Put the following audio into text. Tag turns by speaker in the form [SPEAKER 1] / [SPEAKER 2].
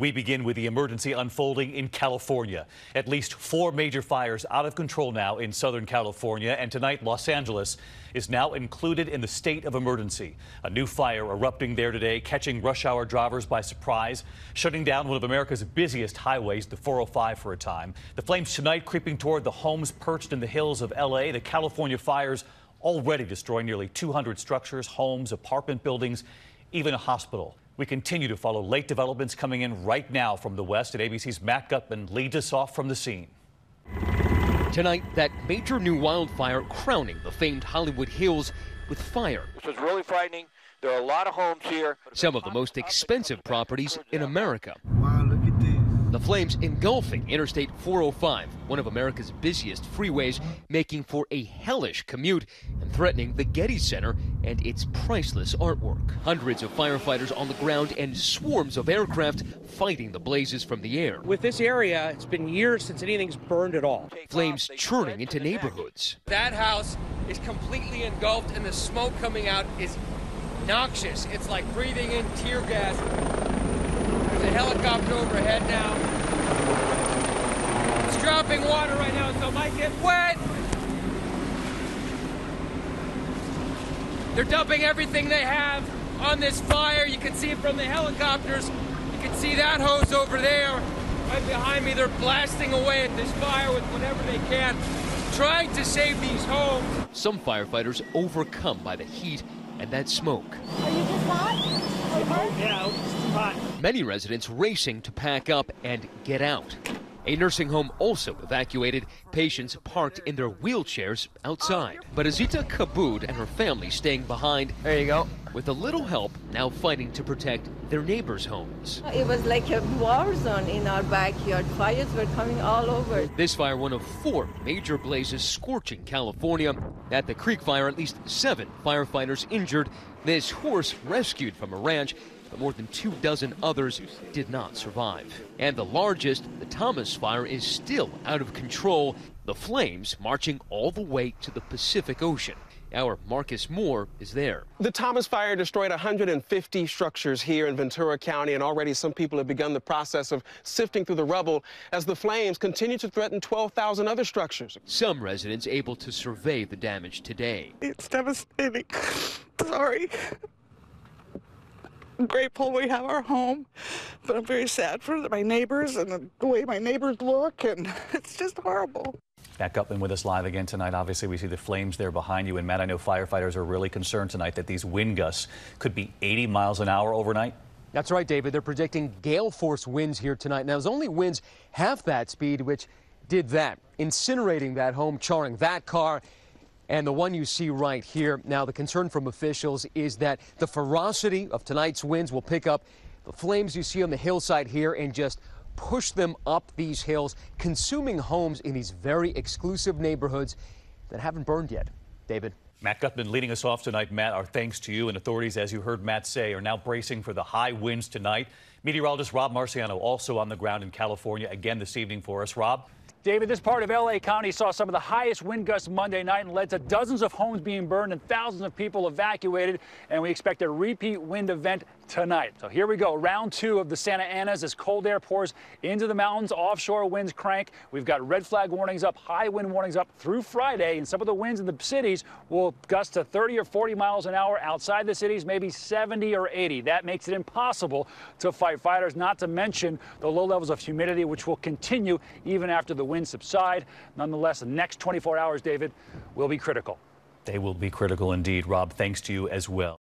[SPEAKER 1] We begin with the emergency unfolding in California. At least 4 major fires out of control now in Southern California, and tonight Los Angeles is now included in the state of emergency. A new fire erupting there today, catching rush hour drivers by surprise, shutting down one of America's busiest highways, the 405, for a time. The flames tonight creeping toward the homes perched in the hills of L.A. The California fires already destroying nearly 200 structures, homes, apartment buildings, even a hospital. We continue to follow late developments coming in right now from the west, and ABC's Matt Gutman leads us off from the scene.
[SPEAKER 2] Tonight, that major new wildfire crowning the famed Hollywood Hills with fire.
[SPEAKER 3] This was really frightening. There are a lot of homes here.
[SPEAKER 2] Some of the most expensive properties in America.
[SPEAKER 4] Wow, look at this.
[SPEAKER 2] The flames engulfing Interstate 405, one of America's busiest freeways, making for a hellish commute and threatening the Getty Center and its priceless artwork. Hundreds of firefighters on the ground and swarms of aircraft fighting the blazes from the air.
[SPEAKER 5] With this area, it's been years since anything's burned at all.
[SPEAKER 2] Flames churning into neighborhoods.
[SPEAKER 6] That house is completely engulfed, and the smoke coming out is noxious. It's like breathing in tear gas. There's a helicopter overhead now. It's dropping water right now, so it might get wet. They're dumping everything they have on this fire. You can see it from the helicopters. You can see that hose over there. Right behind me, they're blasting away at this fire with whatever they can, trying to save these homes.
[SPEAKER 2] Some firefighters overcome by the heat and that smoke.
[SPEAKER 7] Are you just hot?
[SPEAKER 5] Yeah, it's hot.
[SPEAKER 2] Many residents racing to pack up and get out. A nursing home also evacuated, patients parked in their wheelchairs outside. But Azita Kabood and her family staying behind.
[SPEAKER 5] There you go.
[SPEAKER 2] With a little help, now fighting to protect their neighbors' homes.
[SPEAKER 7] It was like a war zone in our backyard. Fires were coming all over.
[SPEAKER 2] This fire, one of 4 major blazes scorching California. At the Creek Fire, at least 7 firefighters injured. This horse rescued from a ranch, but more than 24 others did not survive. And the largest, the Thomas Fire, is still out of control. The flames marching all the way to the Pacific Ocean. Our Marcus Moore is there.
[SPEAKER 8] The Thomas Fire destroyed 150 structures here in Ventura County, and already some people have begun the process of sifting through the rubble as the flames continue to threaten 12,000 other structures.
[SPEAKER 2] Some residents able to survey the damage today.
[SPEAKER 9] It's devastating. Sorry. I'm grateful we have our home, but I'm very sad for my neighbors and the way my neighbors look, and it's just horrible.
[SPEAKER 1] Matt Gutman with us live again tonight. Obviously, we see the flames there behind you. And Matt, I know firefighters are really concerned tonight that these wind gusts could be 80 miles an hour overnight.
[SPEAKER 10] That's right, David. They're predicting gale force winds here tonight. Now, there's only winds half that speed, which did that, incinerating that home, charring that car, and the one you see right here. Now, the concern from officials is that the ferocity of tonight's winds will pick up the flames you see on the hillside here and just push them up these hills, consuming homes in these very exclusive neighborhoods that haven't burned yet. David.
[SPEAKER 1] Matt Gutman leading us off tonight. Matt, our thanks to you. And authorities, as you heard Matt say, are now bracing for the high winds tonight. Meteorologist Rob Marciano also on the ground in California again this evening for us. Rob?
[SPEAKER 11] David, this part of L.A. County saw some of the highest wind gusts Monday night and led to dozens of homes being burned and thousands of people evacuated. And we expect a repeat wind event tonight. So here we go. Round 2 of the Santa Anas as cold air pours into the mountains. Offshore winds crank. We've got red flag warnings up, high wind warnings up through Friday. And some of the winds in the cities will gust to 30 or 40 miles an hour. Outside the cities, maybe 70 or 80. That makes it impossible to fight fires, not to mention the low levels of humidity, which will continue even after the winds subside. Nonetheless, the next 24 hours, David, will be critical.
[SPEAKER 1] They will be critical indeed. Rob, thanks to you as well.